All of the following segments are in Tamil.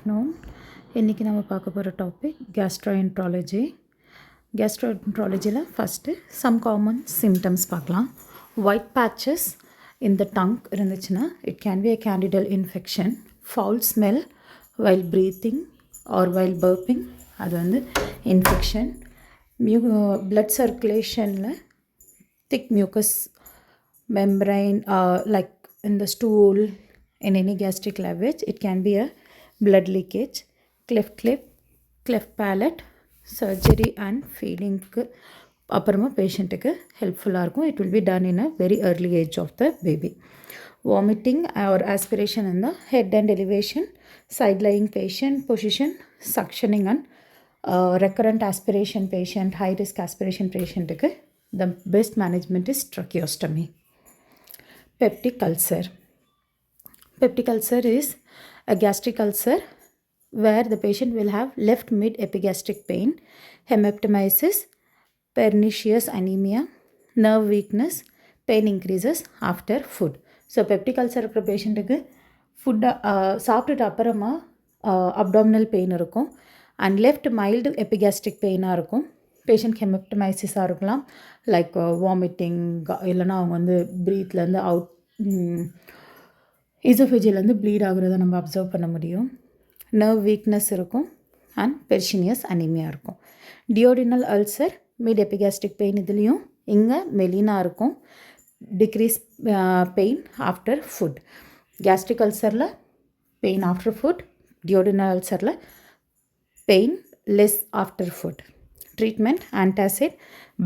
afternoon. இன்றைக்கி நம்ம பார்க்க போகிற டாபிக் gastroenterology. gastroenterologyல ஃபஸ்ட்டு some common symptoms பார்க்கலாம். White patches in the tongue இருந்துச்சுன்னா it can be a candidal infection. Foul smell while breathing or while burping அது வந்து infection. Blood circulationல thick mucus membrane like in the stool, in any gastric lavage, it can be a blood leakage, cleft lip, cleft palate, surgery and feeding அப்புறமா பேஷண்ட்டுக்கு ஹெல்ப்ஃபுல்லாக இருக்கும். It will be done in a very early age of the baby. Vomiting or aspiration in the head and elevation, side lying patient position, suctioning and recurrent aspiration patient, high risk aspiration patientக்கு the best management is tracheostomy. Peptic ulcer. Peptic ulcer is a gastric ulcer where the patient will have left mid epigastric pain, hemoptysis, pernicious anemia, nerve weakness, pain increases after food. So peptic ulcer இருக்கிற பேஷண்ட்டுக்கு ஃபுட்டை சாப்பிட்டுட்டு அப்புறமா அப்டாமினல் பெயின் இருக்கும் அண்ட் லெஃப்ட் மைல்டு எபிகாஸ்ட்ரிக் பெயினாக இருக்கும். பேஷண்ட் ஹெமப்டமைசிஸாக இருக்கலாம், லைக் வாமிட்டிங், இல்லைனா அவங்க வந்து ப்ரீத்லேருந்து அவுட் ஈசோஃபேஜிலேருந்து ப்ளீட் ஆகுறத நம்ம அப்சர்வ் பண்ண முடியும். நர்வ் வீக்னஸ் இருக்கும் அண்ட் பெர்ஷினியஸ் அனிமியா இருக்கும். Duodenal ulcer mid epigastric pain இதுலேயும் இங்கே மெலினா இருக்கும், decrease pain after food. Gastric அல்சரில் பெயின் ஆஃப்டர் ஃபுட், டியோடினல் அல்சரில் pain less after food. Treatment antacid,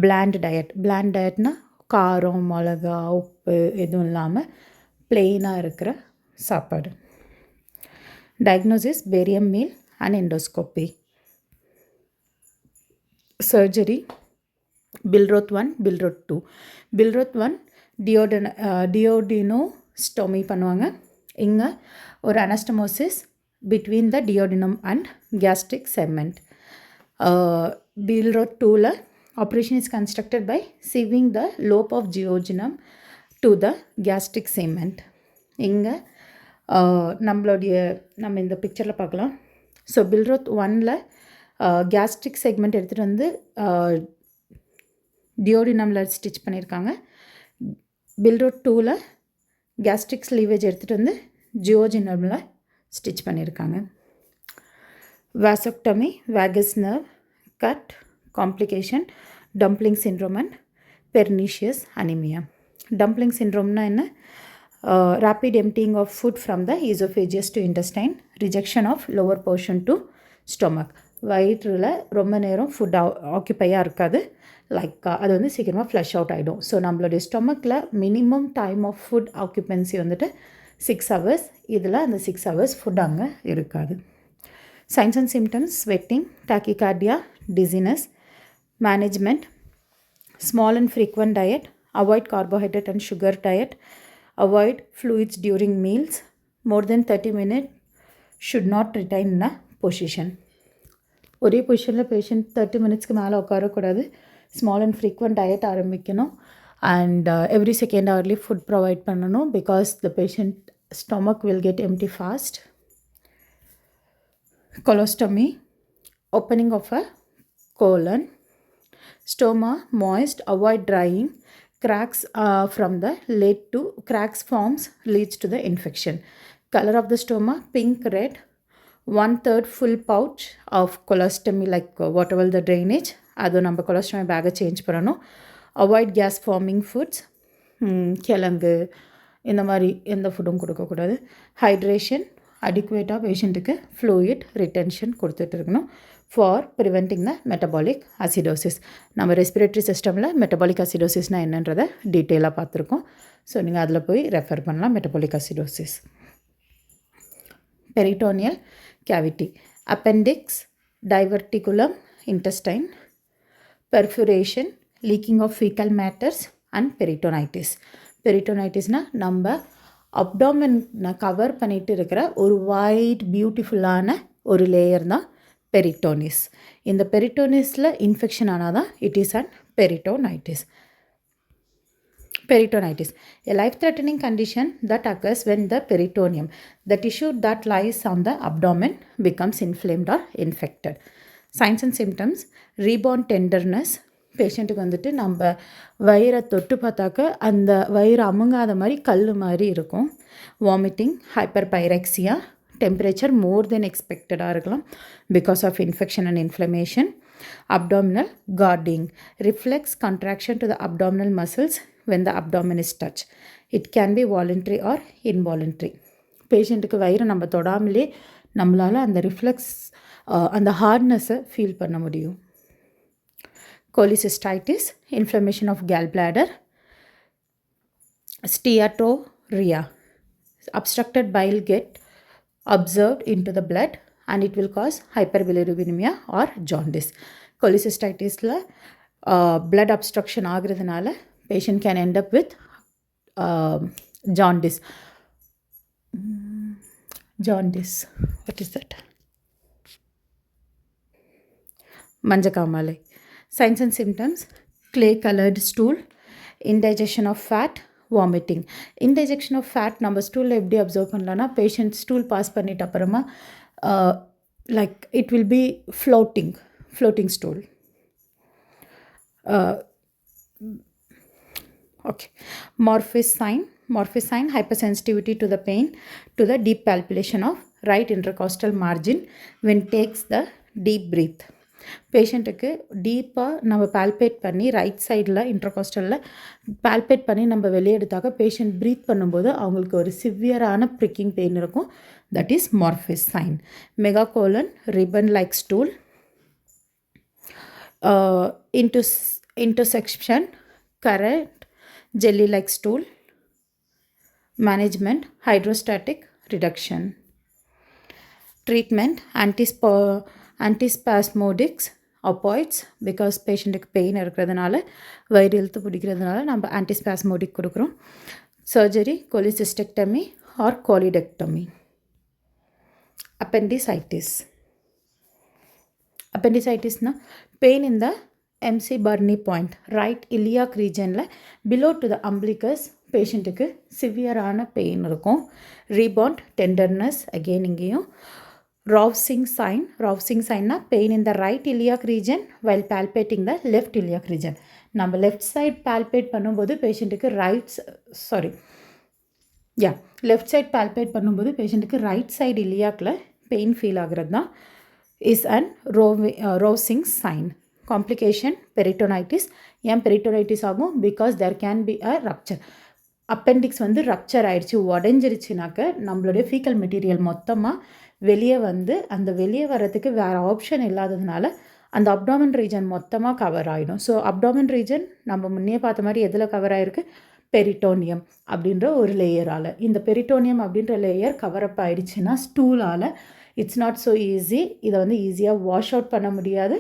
bland diet. Bland டயட்னா காரம், மிளகா, உப்பு எதுவும் இல்லாமல் பிளெயினாக இருக்கிற சாப்பாடு. Diagnosis barium meal and endoscopy. Surgery Billroth 1, Billroth 2. Billroth 1 duodenostomy பண்ணுவாங்க. இங்கே ஒரு anastomosis between the duodenum and gastric segment. Bilroth 2ல operation is constructed by sieving the lobe of duodenum to the gastric segment. இங்கே நம்ம இந்த பிக்சரில் பார்க்கலாம். ஸோ Bilroth 1ல கேஸ்ட்ரிக் செக்மெண்ட் எடுத்துகிட்டு வந்து டியோடினமில் ஸ்டிச் பண்ணியிருக்காங்க. Bilroth 2ல கேஸ்ட்ரிக் ஸ்லீவேஜ் எடுத்துகிட்டு வந்து ஜியோஜினமில் ஸ்டிச் பண்ணியிருக்காங்க. Vagotomy, vagus nerve cut, complication, dumpling syndrome and pernicious anemia. Dumpling syndrome na enna? Rapid emptying of food from the esophagus to intestine, rejection of lower portion to stomach. வயிற்றில் ரொம்ப நேரம் ஃபுட் ஆக்கியபையாக இருக்காது, லைக் அது வந்து சீக்கிரமாக ஃப்ளஷ் அவுட் ஆகிடும். ஸோ நம்மளுடைய ஸ்டொமக்கில் minimum time of food occupancy வந்துட்டு 6 hours. இதில் அந்த 6 hours ஃபுட் அங்கே இருக்காது. Signs and symptoms: sweating, tachycardia, dizziness. Management: small and frequent diet, avoid carbohydrate and sugar diet, avoid fluids during meals, more than 30 minutes should not retain in a position. ஒரே பொசிஷனில் பேஷண்ட் 30 minutesக்கு மேலே உட்காரக்கூடாது. ஸ்மால் அண்ட் ஃப்ரீக்வெண்ட் டயட் ஆரம்பிக்கணும் and every second hourly food provide பண்ணணும், because the patient stomach will get empty fast. Colostomy, opening of a colon. Stoma moist, avoid drying. Cracks from the lid to cracks forms leads to the infection. Color of the stoma pink, red. 1/3 full pouch of colostomy, like whatever the drainage. அது நம்ம colostomy பேக்கை சேஞ்ச் பண்ணணும். அவாய்ட் கேஸ் ஃபார்மிங் ஃபுட்ஸ், கிழங்கு இந்த மாதிரி எந்த ஃபுட்டும் கொடுக்கக்கூடாது. ஹைட்ரேஷன், அடிக்குவேட்டாக பேஷண்ட்டுக்கு ஃப்ளூயிட் ரிட்டென்ஷன் கொடுத்துட்டு இருக்கணும் for preventing the metabolic acidosis. நம்ம ரெஸ்பிரேட்டரி சிஸ்டமில் மெட்டபாலிக் அசிடோசிஸ்னால் என்னன்றதை டீட்டெயிலாக பார்த்துருக்கோம். ஸோ நீங்கள் அதில் போய் ரெஃபர் பண்ணலாம். Metabolic acidosis. Peritoneal cavity, appendix, diverticulum, intestine, perforation, leaking of faecal matters and peritonitis. பெரிட்டோனைட்டிஸ்னால் நம்ம அப்டாமினை கவர் பண்ணிட்டு இருக்கிற ஒரு ஒயிட் பியூட்டிஃபுல்லான ஒரு லேயர் தான் பெரிட்டோனிஸ். இந்த பெரிட்டோனிஸில் இன்ஃபெக்ஷன் ஆனால் தான் it is and peritonitis. Peritonitis, a life-threatening condition that occurs when the peritoneum, the tissue that lies on the abdomen, becomes inflamed or infected. Signs and symptoms, rebound tenderness, பேஷண்ட்டுக்கு வந்துட்டு நம்ம வயிறை தொட்டு பார்த்தாக்க அந்த வயிறு அமுங்காத மாதிரி கல் மாதிரி இருக்கும். Vomiting, hyper pyrexia, temperature more than எக்ஸ்பெக்டடாக இருக்கலாம் because of infection and inflammation. Abdominal guarding, reflex contraction to the abdominal muscles when the abdomen is touched. It can be voluntary or involuntary. பேஷண்ட்டுக்கு வயிறு நம்ம தொடாமலே நம்மளால் அந்த ரிஃப்ளெக்ஸ் அந்த ஹார்ட்னஸை ஃபீல் பண்ண முடியும். Cholecystitis, inflammation of gallbladder. Steatorrhea, obstructed bile get observed into the blood and it will cause hyperbilirubinemia or jaundice. Cholecystitisல blood obstruction ஆகிறதுனால patient can end up with jaundice. Jaundice, what is that? மஞ்சக்காமாலை. Signs and symptoms, clay colored stool, indigestion of fat, vomiting. Indigestion of fat நம்ம ஸ்டூலில் எப்படி அப்சர்வ் பண்ணலான்னா பேஷண்ட் ஸ்டூல் பாஸ் பண்ணிட்ட அப்புறமா like it will B floating stool. Okay. Morphus sign, hypersensitivity to the pain, to the deep palpation of right intercostal margin when takes the deep breath. பேஷண்ட்டுக்கு டீப்பாக நம்ம பால்பேட் பண்ணி ரைட் சைடில் இன்டர்காஸ்டலில் பால்பேட் பண்ணி நம்ம வெளியே எடுத்தாக்க பேஷண்ட் ப்ரீத் பண்ணும்போது அவங்களுக்கு ஒரு சிவியரான ப்ரிக்கிங் பெயின் இருக்கும். That is Murphy's sign. Megacolon, ribbon like stool, intersection, current, jelly like stool. Management, hydrostatic reduction. Treatment, antispasmodics, opioids, because பேஷண்ட்டுக்கு பெயின் இருக்கிறதுனால வயிறு இழுத்து பிடிக்கிறதுனால நம்ம ஆன்டிஸ்பாஸ்மோடிக் கொடுக்குறோம். Surgery, cholecystectomy or choledectomy. Appendicitisனா pain in the MC Burney point, right iliac regionல below to the umbilicus பேஷண்ட்டுக்கு சிவியரான பெயின் இருக்கும். ரீபவுண்ட், டெண்டர்னஸ், அகெயின் இங்கேயும். Rousing sign pain in the right iliac region while palpating the left iliac region. நம்ம லெஃப்ட் சைட் பால்பேட் பண்ணும்போது பேஷண்ட்டுக்கு லெஃப்ட் சைட் பால்பேட் பண்ணும்போது பேஷண்ட்டுக்கு ரைட் சைடு இலியாக்கில் பெயின் ஃபீல் ஆகிறது தான் is and rousing sign. Complication, peritonitis. ஏன் peritonitis ஆகும்? Because there can be a rupture. Appendix வந்து ரப்சர் ஆகிடுச்சு, உடஞ்சிருச்சுனாக்க நம்மளுடைய ஃபீக்கல் மெட்டீரியல் மொத்தமாக வெளியே வந்து அந்த வெளியே வர்றதுக்கு வேறு ஆப்ஷன் இல்லாததுனால அந்த அப்டாமன் ரீஜன் மொத்தமாக கவர் ஆகிடும். ஸோ அப்டாமன் ரீஜன் நம்ம முன்னே பார்த்த மாதிரி எதில் கவர் ஆகிருக்கு? பெரிட்டோனியம் அப்படின்ற ஒரு லேயரால். இந்த பெரிட்டோனியம் அப்படின்ற லேயர் கவர் அப் ஆகிடுச்சுன்னா ஸ்டூலால் இட்ஸ் நாட் ஸோ ஈஸி. இதை வந்து ஈஸியாக வாஷ் அவுட் பண்ண முடியாது.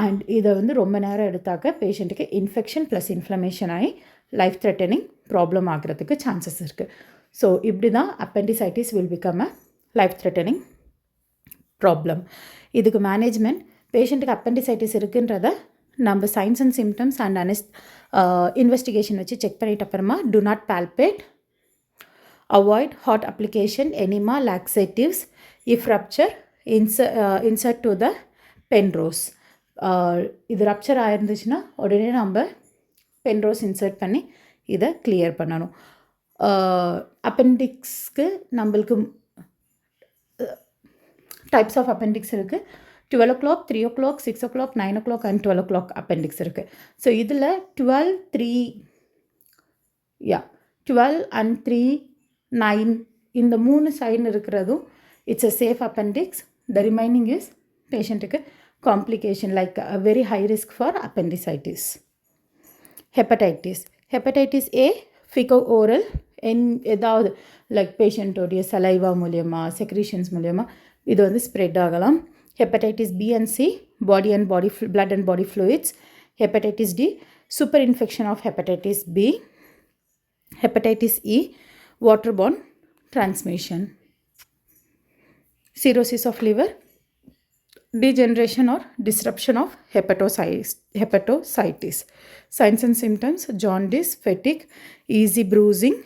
அண்ட் இதை வந்து ரொம்ப நேரம் எடுத்தாக்க பேஷண்ட்டுக்கு இன்ஃபெக்ஷன் ப்ளஸ் இன்ஃப்ளமேஷன் ஆகி லைஃப் த்ரெட்டனிங் ப்ராப்ளம் ஆகிறதுக்கு சான்சஸ் இருக்குது. ஸோ இப்படி தான் appendicitis will become a life threatening problem. இதுக்கு மேனேஜ்மெண்ட், பேஷண்ட்டுக்கு அப்பெண்டிசைட்டிஸ் இருக்குன்றத நம்ம science and symptoms and investigation வச்சு செக் பண்ணிட்ட அப்புறமா to not palpate, avoid hot application, enema, laxatives. If rupture insert to the Penrose. இது ரப்சர் ஆயிருந்துச்சுன்னா உடனே நம்ம பென்ரோஸ் இன்சர்ட் பண்ணி இதை கிளியர் பண்ணணும். அப்பெண்டிக்ஸ்க்கு நம்மளுக்கு டைப்ஸ் ஆஃப் அப்பெண்டிக்ஸ் இருக்குது. 12 o'clock, 3 o'clock, 6 o'clock, 9 o'clock and 12 o'clock appendix இருக்குது. ஸோ இதில் 12, 3 12 and 3, 9 இந்த 3 சைன் இருக்கிறதும் it's a safe appendix. The remaining is பேஷண்ட்டுக்கு complication like very high risk for appendicitis. Hepatitis A, faeco oral, ஏதாவது லைக் பேஷண்ட்டோடைய சலைவா மூலியமாக, செக்ரீஷன்ஸ் மூலியமாக இது வந்து ஸ்ப்ரெட் ஆகலாம். Hepatitis B and C, blood and body fluids. Hepatitis D, super infection of hepatitis B. Hepatitis E, waterborne transmission. Cirrhosis of liver, degeneration or disruption of hepatocytes. Signs and symptoms: jaundice, fatigue, easy bruising,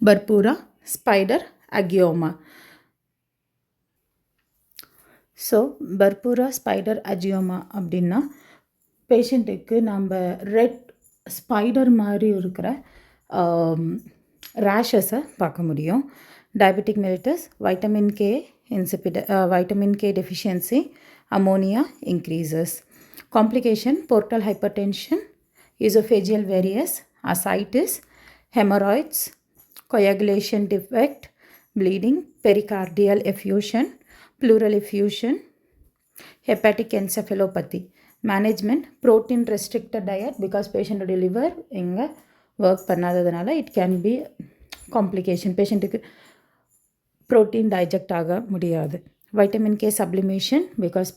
Burpura, spider, agioma. So purpura spider angioma அப்படின்னா பேஷண்ட்டுக்கு நம்ம ரெட் ஸ்பைடர் மாதிரி இருக்கிற ரேஷஸை பார்க்க முடியும். Diabetic mellitus, vitamin K vitamin K deficiency, ammonia increases. Complication: portal hypertension, esophageal various, ascites, hemorrhoids, coagulation defect, bleeding, pericardial effusion, pleural effusion, hepatic encephalopathy. Management: protein restricted diet because patient liver இங்கே ஒர்க் பண்ணாததுனால it can be complication. பேஷண்ட்டுக்கு ப்ரோட்டீன் டைஜெக்ட் ஆக முடியாது. வைட்டமின் கே சப்ளிமேஷன் பிகாஸ்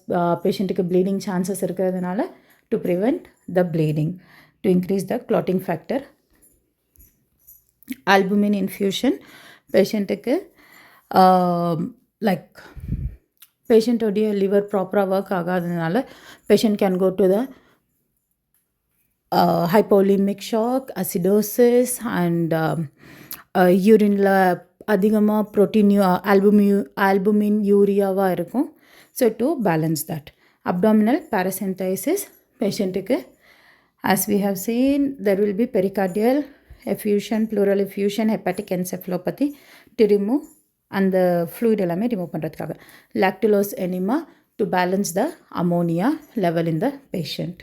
பேஷண்ட்டுக்கு ப்ளீடிங் சான்சஸ் இருக்கிறதுனால to prevent the bleeding, to increase the clotting factor. Albumin infusion பேஷண்ட்டுக்கு லைக் பேஷண்ட்டோடைய லிவர் ப்ராப்பராக ஒர்க் ஆகாததுனால patient can go to the hypovolaemic shock, acidosis and யூரினில் அதிகமாக ப்ரோட்டீன் ஆல்புமின் யூரியாவாக இருக்கும். So to balance that. Abdominal paracentesis பேஷண்ட்டுக்கு as we have seen there will be pericardial effusion, pleural effusion, hepatic encephalopathy to remove அந்த ஃப்ளூயிட் எல்லாமே ரிமூவ் பண்ணுறதுக்காக. Lactulose enema to balance the ammonia level in the patient.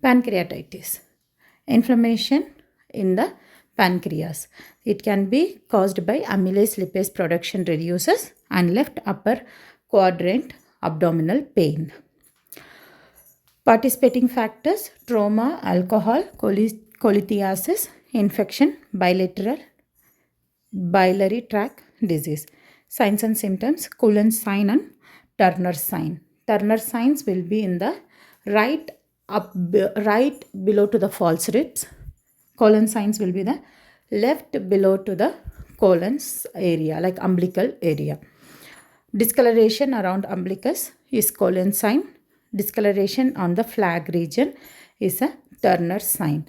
pancreatitis, inflammation in the pancreas. It can be caused by amylase lipase production reduces and left upper quadrant abdominal pain. Participating factors: trauma, alcohol, cholelithiasis, infection, biliary tract disease. Signs and symptoms: Cullen's sign and Turner's sign. Turner's signs will be in the right below to the false ribs. Colon signs will be the left below to the colon's area, like umbilical area. Discoloration around umbilicus is colon sign. Discoloration on the flag region is a Turner's sign.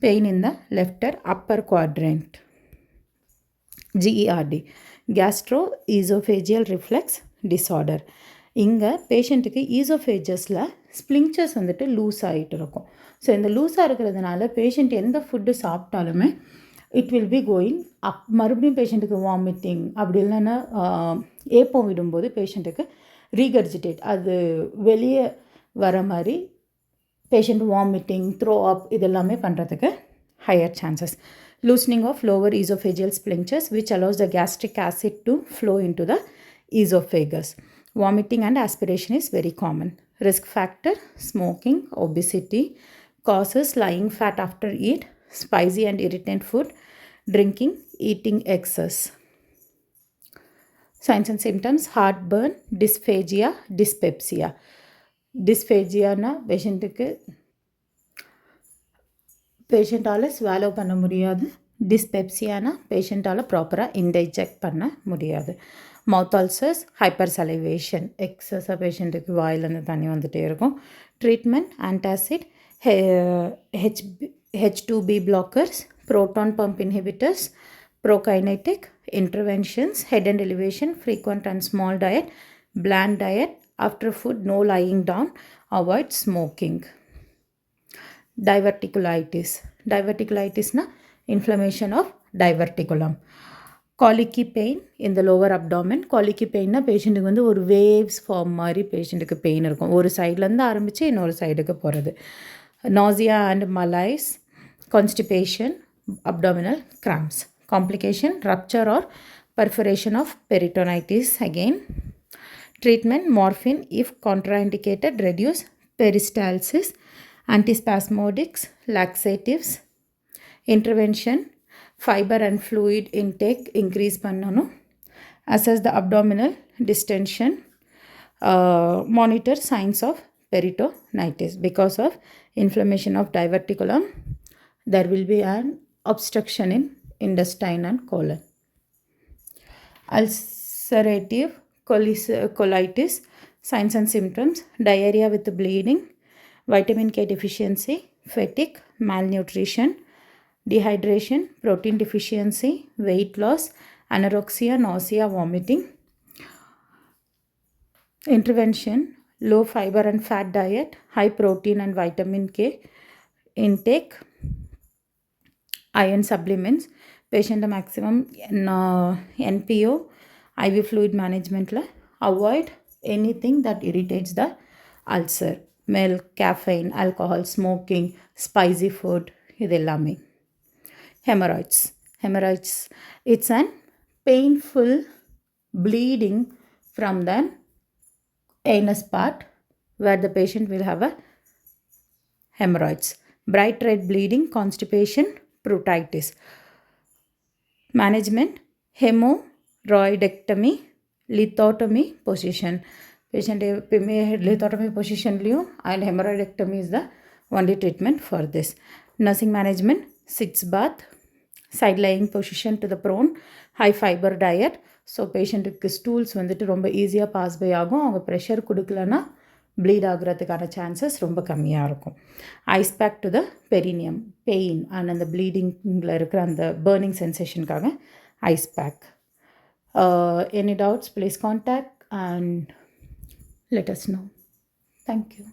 Pain in the left upper quadrant. GERD, gastroesophageal reflex disorder. இங்கே பேஷண்ட்டுக்கு ஈசோஃபேஜஸில் ஸ்ப்ளிங்சர்ஸ் வந்துட்டு லூஸ் ஆகிட்டு இருக்கும். ஸோ இந்த லூஸாக இருக்கிறதுனால பேஷண்ட் எந்த ஃபுட்டு சாப்பிட்டாலுமே it will be going up. மறுபடியும் பேஷண்ட்டுக்கு வாமிட்டிங், அப்படி இல்லைன்னா ஏப்பம் விடும்போது பேஷண்ட்டுக்கு ரீகர்ஜிடேட், அது வெளியே வர மாதிரி பேஷண்ட் வாமிட்டிங், த்ரோ அப் இதெல்லாமே பண்ணுறதுக்கு higher chances. Loosening of lower esophageal sphincters which allows the gastric acid to flow into the esophagus. Vomiting and aspiration is very common. Risk factor: smoking, obesity, causes lying fat after eat, spicy and irritant food, drinking, eating excess. Signs and symptoms: heartburn, dysphagia, dyspepsia. Dysphagia na பேஷண்ட்டால் ஸ்வாலோ பண்ண முடியாது. டிஸ்பெப்சியானா பேஷண்ட்டால் ப்ராப்பராக இன்டைஜெக்ட் பண்ண முடியாது. மவுத் அல்சர்ஸ், ஹைப்பர் சலைவேஷன், எக்ஸஸாக பேஷண்ட்டுக்கு வாயிலேருந்து தண்ணி வந்துகிட்டே இருக்கும். Treatment: antacid, H2B blockers, proton pump inhibitors, prokinetic interventions, head and elevation, frequent and small diet, bland diet, after food no lying down, avoid smoking. Diverticulitis. Diverticulitis na inflammation of diverticulum. Colicky pain in the lower abdomen. Colicky pain na பேஷண்ட்டுக்கு வந்து ஒரு வேவ்ஸ் ஃபார்ம் மாதிரி பேஷண்ட்டுக்கு பெயின் இருக்கும். ஒரு சைட்லேருந்து ஆரம்பித்து இன்னொரு சைடுக்கு போகிறது. Nausea and malaise, constipation, abdominal cramps. Complication: rupture or perforation of peritonitis again. Treatment: morphine if contraindicated, reduce peristalsis, antispasmodics, laxatives. Intervention: fiber and fluid intake increase பண்ணணும். Assess the abdominal distension. Monitor signs of peritonitis. Because of inflammation of diverticulum, there will be an obstruction in intestine and colon. Ulcerative colitis, Signs and symptoms: diarrhea with bleeding, vitamin K deficiency, fatigue, malnutrition, dehydration, protein deficiency, weight loss, anorexia, nausea, vomiting. Intervention: low fiber and fat diet, high protein and vitamin K intake, iron supplements, patient maximum NPO, IV fluid management la avoid anything that irritates the ulcer, milk, caffeine, alcohol, smoking, spicy food, idellame. Hemorrhoids, it's an painful bleeding from the anus part where the patient will have a hemorrhoids. Bright red bleeding, constipation, proctitis. Management: hemorrhoidectomy, lithotomy position. Patient lithotomy position and hemorrhoidectomy is the only treatment for this. Nursing management: sitz bath, side lying position to the prone, high fiber diet. So பேஷண்ட்டுக்கு ஸ்டூல்ஸ் வந்துட்டு ரொம்ப ஈஸியாக பாஸ் பை ஆகும். அவங்க ப்ரெஷர் கொடுக்கலன்னா ப்ளீட் ஆகுறதுக்கான சான்சஸ் ரொம்ப கம்மியாக இருக்கும். Ice pack to the perineum, pain and அந்த ப்ளீடிங்கில் இருக்கிற அந்த பர்னிங் சென்சேஷனுக்காக ice pack. Any doubts, please contact and let us know. Thank you.